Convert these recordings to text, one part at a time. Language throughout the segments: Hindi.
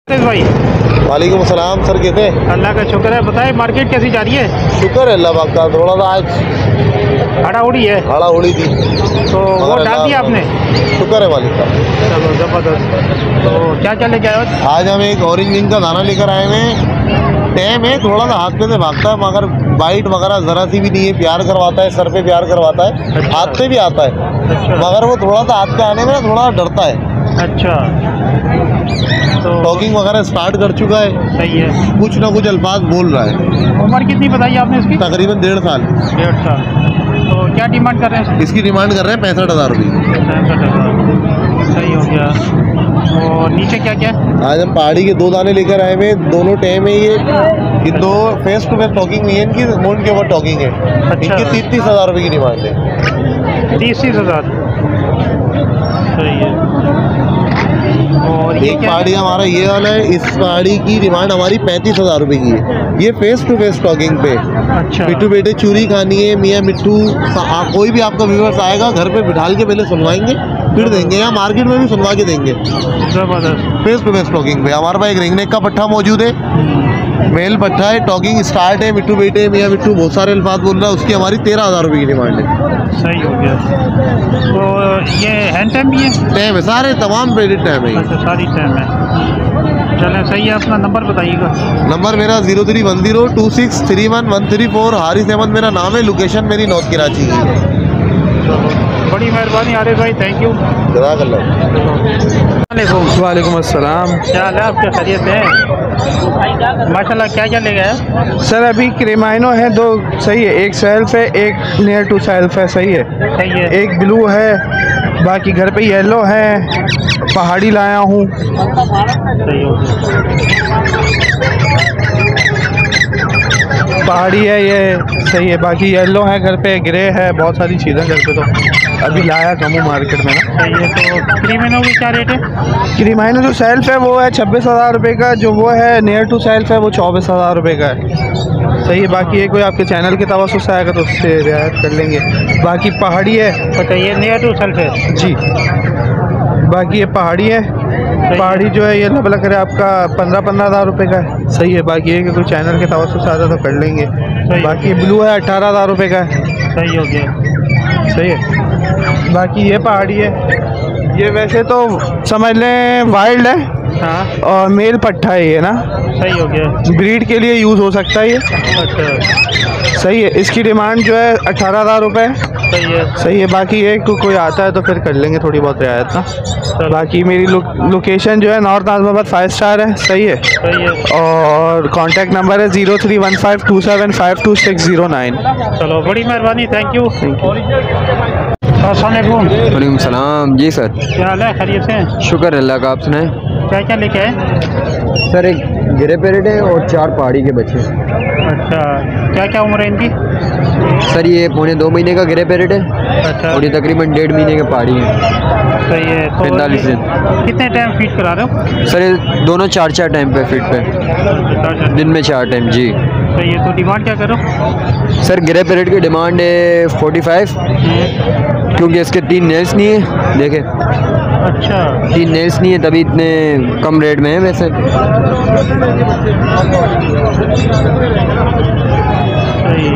भाई वालेकुम सलाम सर, कैसे? अल्लाह का शुक्र है। बताए मार्केट कैसी जा रही है? शुक्र है अल्लाह पाक का। थोड़ा सा आज हड़ा उड़ी है, हाड़ा उड़ी थी तो वो डाल दिया आपने? शुक्र है मालिक का। चलो जबरदस्त। तो क्या क्या लेके आए हो? आज हम एक ऑरेंज रिंग का दाना लेकर आए हैं। टैम है, थोड़ा सा हाथ पे से भागता है मगर बाइट वगैरह ज़रा सी भी नहीं है। प्यार करवाता है, सर पे प्यार करवाता है। अच्छा। हाथ पे भी आता है। अच्छा। मगर वो थोड़ा सा हाथ पे आने में ना थोड़ा डरता है। अच्छा, तो टॉकिंग वगैरह स्टार्ट कर चुका है, सही है। कुछ ना कुछ अल्फाज बोल रहा है। उम्र कितनी बताई आपने इसकी? तकरीबन 1.5 साल। 1.5 साल। तो क्या डिमांड कर रहे हैं? इसकी डिमांड कर रहे हैं 65,000 रुपये। 65,000। सही हो गया। और नीचे क्या क्या? आज हम पहाड़ी के 2 दाने लेकर आए हुए, दोनों टैम है। ये दो फेस टू फेस टॉकिंग नहीं है इनकी, मोन के ऊपर टॉकिंग है। अच्छा। इनकी 30,000 रुपये की डिमांड है। 30,000। सही है। और ये एक क्या? पहाड़ी हमारा ये वाला है, इस पहाड़ी की डिमांड हमारी 35,000 रुपये की है। ये फेस टू फेस टॉकिंग पे। अच्छा। मिट्टू बेटे चूरी खानी है, मियाँ मिट्टू कोई भी आपका व्यूअर्स आएगा घर पे बिठाल के पहले सुनवाएंगे, फिर देंगे, या मार्केट में भी सुनवा के देंगे। जबरदस्त। फेस टू फेस टॉकिंग पे हमारे पास एक रिंग नेक का पट्ठा मौजूद है, मेल पट्टा है, टॉकिंग स्टार्ट है। मिट्टू बेटे मियाँ मिट्टू बहुत सारे अल्फाज बोल रहा है, उसकी हमारी 13,000 रुपये की डिमांड है। सही हो गया। तो ये हैंड टाइम भी है? टाइम है, सारे तमाम क्रेडिट टाइम है। अच्छा, सारी टाइम है। चलें, सही है। अपना नंबर बताइएगा। नंबर मेरा 031026311334। हारिस अहमद मेरा नाम है। लोकेशन मेरी नॉर्थ कराची की है। चलो, बड़ी मेहरबानी आरिफ भाई, थैंक यू। वालेकुम अस्सलाम। क्या हाल है आपके? खैरियत से हैं? माशाल्लाह। क्या क्या ले गए? सर अभी क्रेमाइनो है दो, सही है। एक सेल्फ है, एक नियर टू सेल्फ है, सही है। सही है। एक ब्लू है, बाकी घर पे येलो है। पहाड़ी लाया हूँ। सही हो गया। पहाड़ी है ये, सही है। बाकी येलो है घर पे, ग्रे है, बहुत सारी चीज़ें घर पे। तो अभी लाया कम हूँ मार्केट में ना। सही है। तो क्रीमिनो की क्या रेट है? क्रीमाइनो जो सेल्फ है वो है 26,000 रुपये का, जो वो है नियर टू सेल्फ है वो 24,000 रुपये का है, सही है। बाकी ये कोई आपके चैनल के तवज्जुह से आएगा तो उससे रियायत कर लेंगे। बाकी पहाड़ी है। अच्छा, ये नियर टू सेल्फ है जी। बाकी ये पहाड़ी है। पहाड़ी जो है ये लगभग है आपका 15,000 रुपये का है, सही है। बाकी ये कि कोई चैनल के तवज्जुह से आता तो कर लेंगे। बाकी ये ब्लू है 18,000 रुपये का है। सही हो गया। सही है। बाकी ये पहाड़ी है, ये वैसे तो समझ लें वाइल्ड है। हाँ, और मेल पट्ठा है ये ना, सही हो गया। ब्रीड के लिए यूज़ हो सकता है ये। अच्छा, सही है। इसकी डिमांड जो है 18,000 रुपये। सही है। सही है। बाकी ये कोई आता है तो फिर कर लेंगे थोड़ी बहुत रियायत ना। बाकी मेरी लोकेशन जो है नॉर्थ नाज़िमाबाद 5 स्टार है, सही है। सही है। और कांटेक्ट नंबर है 031527526009। चलो, बड़ी मेहरबानी, थैंक यू। अस्सलाम वालेकुम। वालेकुम सलाम। जी सर, क्या हाल है? खैरियत से हैं? शुक्र अल्लाह का। आप सुनाएं? क्या क्या लेके आए? सर एक गिरे पेरेट है और 4 पहाड़ी के बच्चे। अच्छा, क्या क्या उम्र है इनकी? सर ये 2.25 महीने का गिरे पेरेट है अच्छा, और ये तकरीबन 1.5 महीने के पहाड़ी है। सही है। तो 45 दिन। कितने टाइम फीड करा रहे हो? सर ये दोनों 4 टाइम पे फीड पे, दिन में 4 टाइम। जी सही है। तो डिमांड क्या करो? सर गिरे पेरेट की डिमांड है 45, क्योंकि इसके 3 नेल्स नहीं है। देखें, अच्छा, 3 नेल्स नहीं है, तभी इतने कम रेट में है। वैसे सही है।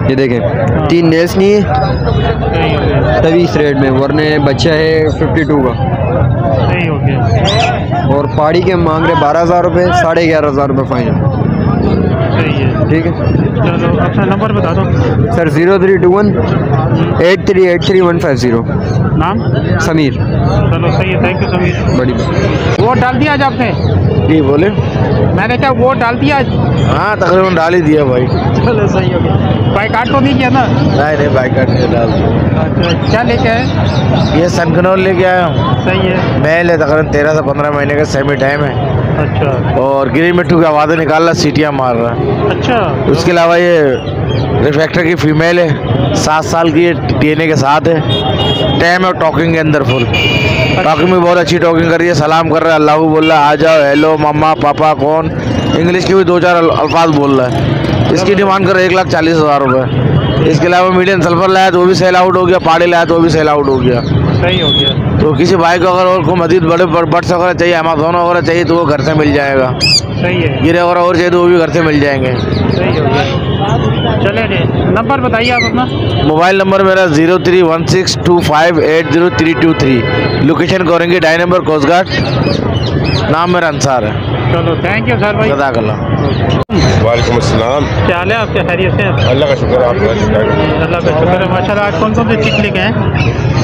ये देखें, 3 नेल्स नहीं है, सही हो गया। तभी इस रेट में, वरने बच्चा है 52 का। सही हो गया। और पहाड़ी के मांग रहे 12,000 रुपये, 11,500 रुपये फाइनल। सही है। ठीक है। चलो, अपना नंबर बता दो। सर 0321 8383 नाम? समीर। चलो, सही है। Thank you Sameer. बड़ी बात। वोट डाल दिया आज आपने? जी बोले। मैंने क्या वोट डाल दिया आज? हाँ तकरीबन डाल ही दिया भाई। चलो, सही हो गया। बाइकाट तो नहीं किया ना? नहीं बाइक नहीं डाल दिया। अच्छा, क्या लेके आए? ये सनकनौर लेके आया हूँ। सही है। मेल है, तकरीबन 13 से 15 महीने का सेमी टाइम है। अच्छा। और गिरी मिट्टू की आवाज़ें निकाल रहा, सीटियाँ मार रहा है। अच्छा। उसके अलावा ये रिफ्लेक्टर की फीमेल है, 7 साल की है, DNA के साथ है। टाइम और टॉकिंग के अंदर फुल टॉकिंग में बहुत अच्छी टॉकिंग कर रही है। सलाम कर रहा है, अल्लाह बोल रहा है, आ जाओ, हेलो मम्मा पापा कौन। इंग्लिश के भी 2-4 अल्फाज बोल रहा है। इसकी डिमांड कर रहा है 1,40,000 रुपये। इसके अलावा मीडियम सल्फर लाया तो वो भी सेल आउट हो गया, पहाड़ी लाया तो वो भी सेल आउट हो गया। सही हो गया। तो किसी भाई को अगर और को मजीद बड़े बर्ड्स वगैरह चाहिए, अमेज़न वगैरह चाहिए तो वो घर से मिल जाएगा। सही है। गिरे वगैरह और चाहिए तो वो भी घर से मिल जाएंगे। सही हो गया। चले जी, नंबर बताइए आप अपना। मोबाइल नंबर मेरा 031625803323। लोकेशन करेंगे डाई नंबर कोस्ट गार्ड। नाम मेरा अंसार है। चलो थैंक यू सर भाई। जज़ाकल्लाह। वालेकुम अस्सलाम। क्या हाल है आपके, खैरियत से? अल्लाह का शुक्र है। आपका अल्लाह का शुक्र है माशाल्लाह। आज कौन कौन से चिक लेके हैं?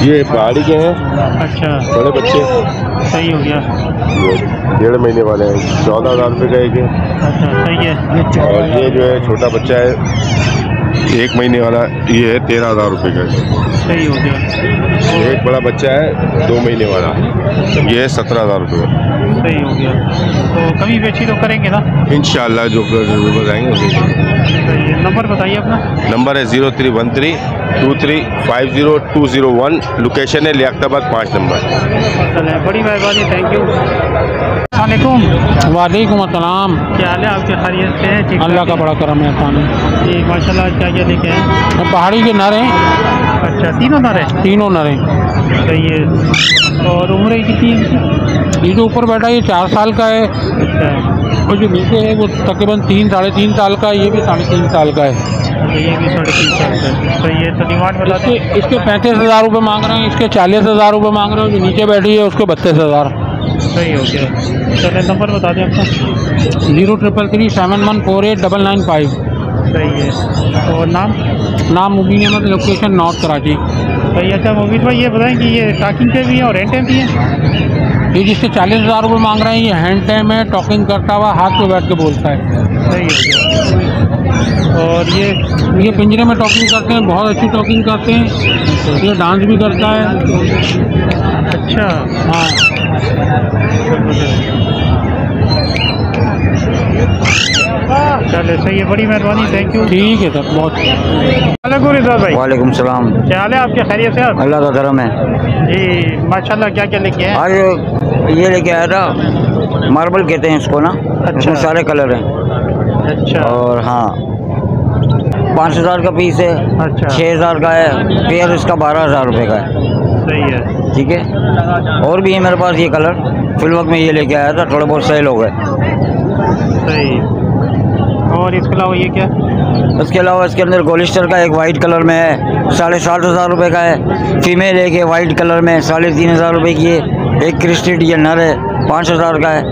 ये पहाड़ी के हैं, अच्छा बड़े बच्चे। सही हो गया। ये 1.5 महीने वाले हैं, 14,000 रुपये का एक है। अच्छा सही है। और ये जो है छोटा बच्चा है 1 महीने वाला, ये है 13,000 रुपये का। सही हो गया। एक बड़ा बच्चा है 2 महीने वाला, ये है 17,000 रुपये का। सही हो गया। तो कभी बेची तो करेंगे ना इंशाल्लाह, जो बताएंगे। सही है। नंबर बताइए अपना। नंबर है 031323500201। लोकेशन है लियाकताबाद 5 नंबर। चले, बड़ी मेहरबानी, थैंक यू। वालेकुम। वालेकुम अस्सलाम। क्या हाल है आपके, खैरियत से हैं? ठीक अल्लाह का बड़ा करम है खाने। जी माशाल्लाह। क्या क्या लेके हैं? पहाड़ी के नर हैं, अच्छा तीनों नर हैं? तीनों नर हैं। सही है। और उम्र कितनी है? ये जो ऊपर बैठा ये 4 साल का है, अच्छा और जो नीचे है वो तकरीबन 3-3.5 साल का है, ये भी 3.5 साल का है। अच्छा, ये भी 3.5 साल का है। सही है। तो डिमांड बता दें। इसके 35,000 रुपये मांग रहे हैं, इसके 40,000 रुपये मांग रहे हैं, जो नीचे बैठी है उसके 32,000। सही हो गया। चले, नंबर बता दें आपका। 0333714895। सही है। और नाम मुबीन अहमद, लोकेशन नॉर्थ कराची। सही। अच्छा मोबिन भाई ये बताएं कि ये टॉकिंग पे भी है और हैंड टाइम भी है? ये जिसके 40,000 रुपये मांग रहे हैं ये हैंड टाइम है, टॉकिंग करता हुआ हाथ पे बैठ के बोलता है। सही हो गया। और ये पिंजरे में टॉकिंग करते हैं, बहुत अच्छी टॉकिंग करते हैं। ये डांस भी करता है। अच्छा हाँ, चले सही है, बड़ी मेहरबानी, थैंक यू। ठीक है सर, बहुत। वालेकुम रिज़वान भाई। वालेकुम सलाम। क्या हाल है आपके, खैरियत से आप? अल्लाह का करम है। जी माशाल्लाह। क्या क्या लेके हैं? आज ये लेके आया था, मार्बल कहते हैं इसको ना। इसमें सारे कलर हैं। अच्छा। और हाँ 5,000 का पीस है। अच्छा 6,000 का है पेयर, इसका 12,000 रुपये का है। सही है। ठीक है। और भी है मेरे पास ये कलर, फिलवक्त में ये लेके आया था, थोड़े बहुत सेल हो गए। सही। और इसके अलावा ये क्या? उसके अलावा इसके अंदर गोलिस्टर का एक वाइट कलर में है, 7,500 रुपये का है। फीमेल एक है वाइट कलर में, 3,500 रुपये की है। एक क्रिस्टेड ये नर है, 5,000 का है।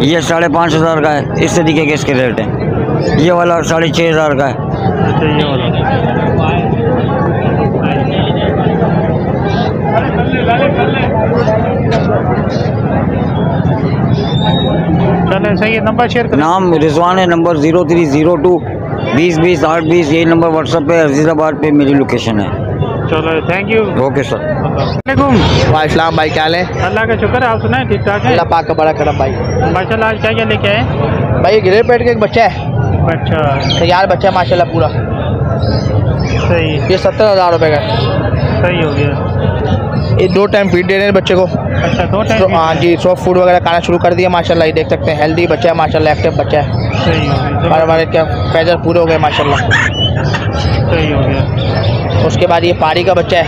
ये 5,500 का है। इस तरीके के इसके रेट हैं। ये वाला 6,500 का है। अच्छा ये वाला। चले सही है। नंबर शेयर करें। नाम रिजवान है, नंबर 03022020 यही नंबर व्हाट्सएप पे, अजीज़ाबाद पे मेरी लोकेशन है। चलो थैंक यू। Okay sir. वालेकुम। वालेकुम भाई, क्या हाल है? अल्लाह का शुक्र है, आप सुनाए ठीक ठाक है? अल्लाह पाक का बड़ा करम भाई। माशाल्लाह। आज क्या क्या लेके आए? भाई ये ग्रे पेट का एक बच्चा है, अच्छा तैयार बच्चा है माशाल्लाह पूरा। सही। ये 17,000 रुपये का है। सही हो गया। ये 2 टाइम फीड दे रहे हैं बच्चे को। अच्छा 2 तो टाइम। हाँ जी, सॉफ्ट फूड वगैरह खाना शुरू कर दिया माशाल्लाह। ये देख सकते हैं, हेल्दी बच्चा है माशाल्लाह, एक्टिव बच्चा है। सही हो गया। हमारे क्या पैदल पूरे हो गए माशाल्लाह। सही हो गया। उसके बाद ये पारी का बच्चा है,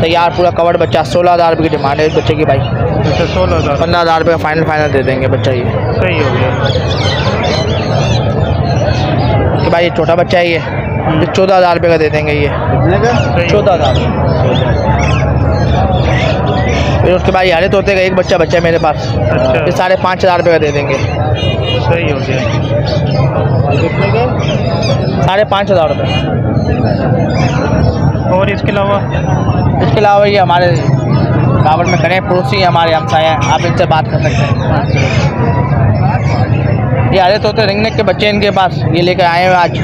तैयार पूरा कवर्ड बच्चा। 16,000 रुपये की डिमांड है इस बच्चे की भाई। अच्छा 16,000। 15,000 रुपये का फाइनल दे देंगे बच्चा ये। सही हो गया। उसके बाद ये छोटा बच्चा है, ये 14,000 रुपये का दे देंगे ये। 14,000। फिर उसके बाद ये हरे तोते का एक बच्चा है मेरे पास, अच्छा ये 5,500 रुपये का दे देंगे। सही हो गया। 5,500 रुपये। और इसके अलावा ये हमारे कावड़ में करें पड़ोसी हमारे हमसाए हैं, आप इनसे बात कर सकते हैं। ये हरे तोते रिंगनेक के बच्चे इनके पास, ये लेकर आए हैं आज।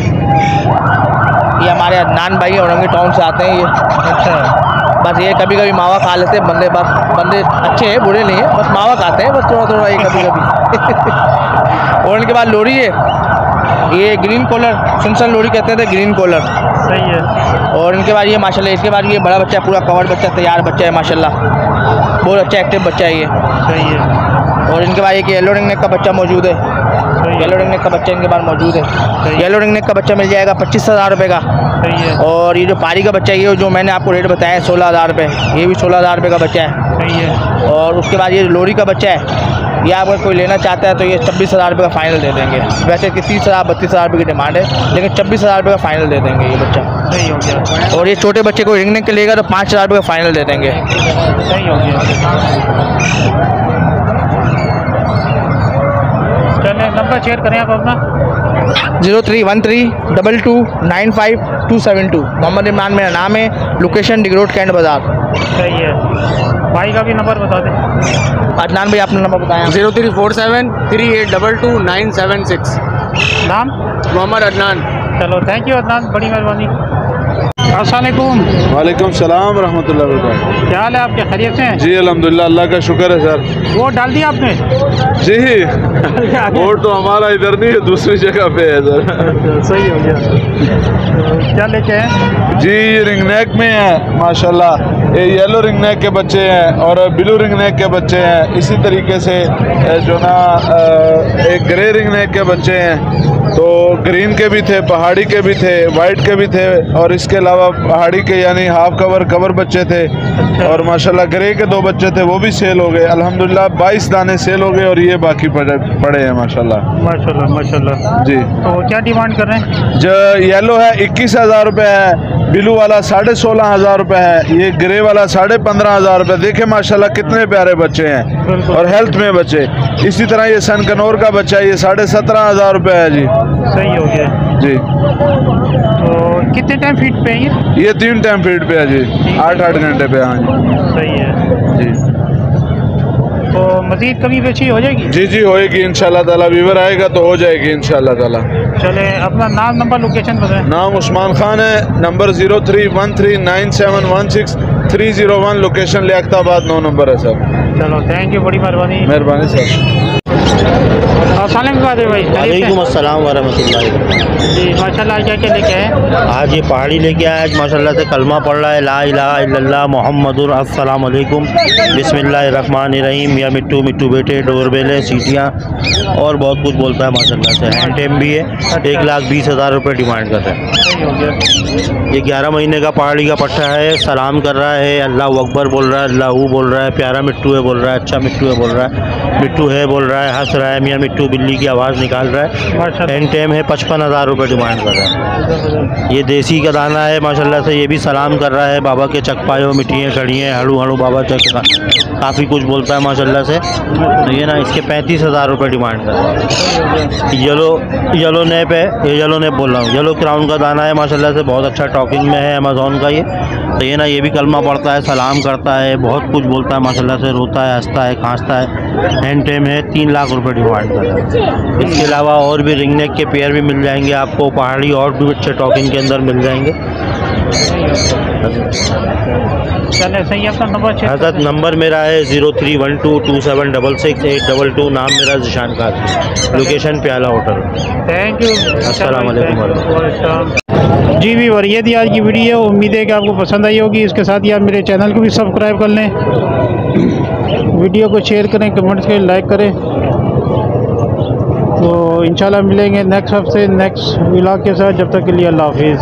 ये हमारे अदनान भाई औरंगी टाउन से आते हैं ये। अच्छा बस ये कभी कभी मावा खा लेते हैं बंदे, बस बंदे अच्छे हैं, बुरे नहीं हैं, बस मावा खाते हैं बस थोड़ा थोड़ा ये कभी कभी। और इनके बाद लोरी है, ये ग्रीन कॉलर, सुनसन लोरी कहते थे, ग्रीन कॉलर। सही है। और इनके बाद ये माशाल्लाह, इसके बाद ये बड़ा बच्चा, पूरा कवर बच्चा, तैयार बच्चा है माशाल्लाह, बहुत अच्छा एक्टिव बच्चा है ये। सही है। और इनके बाद एक येलो रिंगनेक का बच्चा मौजूद है, येलो रिंगनेक का बच्चा इनके पास मौजूद है। येलो रिंगनेक का बच्चा मिल जाएगा 25,000 रुपये का। सही है। और ये जो पारी का बच्चा है, ये जो मैंने आपको रेट बताया है 16,000 रुपये, ये भी 16,000 रुपये का बच्चा है। सही है। और उसके बाद ये लोरी का बच्चा है, ये अगर कोई लेना चाहता है तो ये 26,000 रुपये का फाइनल दे देंगे। वैसे कि 30,000 32,000 रुपये की डिमांड है, लेकिन 26,000 रुपये का फाइनल दे देंगे ये बच्चा। सही हो गया। और ये छोटे बच्चे को रिंगने के लेगा तो 5,000 रुपये का फाइनल दे देंगे। सही हो गया। चलिए नंबर शेयर करें आप अपना। 03132295 मोहम्मद इमरान मेरा नाम है, लोकेशन डिग रोड कैंट बाज़ार। सही है। भाई का भी नंबर बता दें। अदनान भाई आपने नंबर बताया। 0347389976। नाम मोहम्मद अदनान। चलो थैंक यू अदनान, बड़ी मेहरबानी। अस्सलाम वालेकुम। वालेकुम सलाम रहमतुल्लाह वबरकातुहू। क्या हाल है आपके, खैरियत से हैं? जी अल्हम्दुलिल्लाह, अल्लाह का शुक्र है सर। वोट डाल दिया आपने? जी वोट तो हमारा इधर नहीं है, दूसरी जगह पे है सर। सही हो गया। क्या लेके हैं? जी ये रिंगनेक में है माशाल्लाह, ये येलो रिंगनेक के बच्चे हैं और ब्लू रिंगनेक के बच्चे हैं। इसी तरीके से जो ना एक ग्रे रिंगनेक के बच्चे हैं, तो ग्रीन के भी थे, पहाड़ी के भी थे, वाइट के भी थे, और इसके अलावा पहाड़ी के यानी हाफ कवर बच्चे थे। और माशाल्लाह ग्रे के 2 बच्चे थे, वो भी सेल हो गए अल्हम्दुलिल्लाह। 22 दाने सेल हो गए और ये बाकी पड़े हैं माशाल्लाह। माशाल्लाह माशाल्लाह। जी तो क्या डिमांड कर रहे हैं? जो येलो है 21,000 रुपये है, ब्लू वाला 16,500 रुपये है, ये ग्रे वाला 15,500 रुपये। देखे माशाल्लाह कितने प्यारे बच्चे हैं और हेल्थ में बच्चे। इसी तरह ये सन कनौर का बच्चा है, ये 17,500 रुपये है जी। सही हो गया जी। तो कितने टाइम फीड पे है ये 3 टाइम फीड पे है जी, 8-8 घंटे पे। हाँ जी सही है जी। तो मज़ीद कभी बेची हो जाएगी? जी जी होएगी इंशाल्लाह ताला, वीवर आएगा तो हो जाएगी इंशाल्लाह ताला। चले अपना नाम नंबर लोकेशन बताएं। नाम उस्मान खान है, नंबर 03139716 लोकेशन लियाकताबाद 9 नंबर है सर। चलो थैंक यू, बड़ी मेहरबानी। मेहरबानी सर। अस्सलाम भाई। वालेकुम अस्सलाम वरहमतुल्लाहि। जी माशाल्लाह, क्या क्या लेके आए? आज ये पहाड़ी लेके आया, आज माशाल्लाह से कलमा पढ़ रहा है, ला इलाहा इल्लल्लाह मुहम्मदुर अस्सलाम वालेकुम बिस्मिल्लाहिर्रहमानिर्रहीम। या मिट्टू मिट्टू बेटे, डोरबेले, सीटियाँ और बहुत कुछ बोलता है माशाल्लाह से। हैंड टेम भी है, 1,20,000 रुपये डिमांड कर रहा है। ये 11 महीने का पहाड़ी का पट्टा है, सलाम कर रहा है, अल्लाह अकबर बोल रहा है, अल्लाहू बोल रहा है, प्यारा मिट्टू है बोल रहा है, अच्छा मिट्टू है बोल रहा है, मिट्टू है बोल रहा है, हंस रहा है, मियाँ मिट्टू बिल्ली की आवाज़ निकाल रहा है। हैंड टेम है, 55,000 रुपये डिमांड कर रहा है। ये देसी का दाना है माशाल्लाह से, ये भी सलाम कर रहा है, बाबा के चकपायो मिट्टियाँ खड़ी हैं, हड़ू हड़ू बाबा चक, काफ़ी कुछ बोलता है माशाल्लाह से। तो ये ना इसके 35,000 रुपये डिमांड कर रहा है। येलो नेप है, ये येलो नेप बोल रहा हूँ, येलो क्राउन का दाना है माशाल्लाह से, बहुत अच्छा टॉकिंग में है अमेज़ॉन का ये। तो ये ना ये भी कलमा पढ़ता है, सलाम करता है, बहुत कुछ बोलता है माशाल्लाह से, रोता है, हंसता है, खांसता है। हैंड टेम है, 3 लाख रुपये डिमांड कर रहा है। इसके अलावा और भी रिंगनेक के पेयर भी मिल जाएंगे आपको, पहाड़ी और भी अच्छे टॉकिंग के अंदर मिल जाएंगे। चले सही है, अपना नंबर चेक। हज़रत नंबर मेरा है 03122766 नाम मेरा ज़िशान खान, लोकेशन प्याला होटल। थैंक यू, अस्सलाम वालेकुम। जी भी और ये थी आज की वीडियो, उम्मीद है कि आपको पसंद आई होगी। इसके साथ ही आप मेरे चैनल को भी सब्सक्राइब कर लें, वीडियो को शेयर करें, कमेंट्स करें, लाइक करें। तो इंशाल्लाह मिलेंगे नेक्स्ट हफ्ते नेक्स्ट व्लॉग के साथ। जब तक के लिए अल्लाह हाफिज़।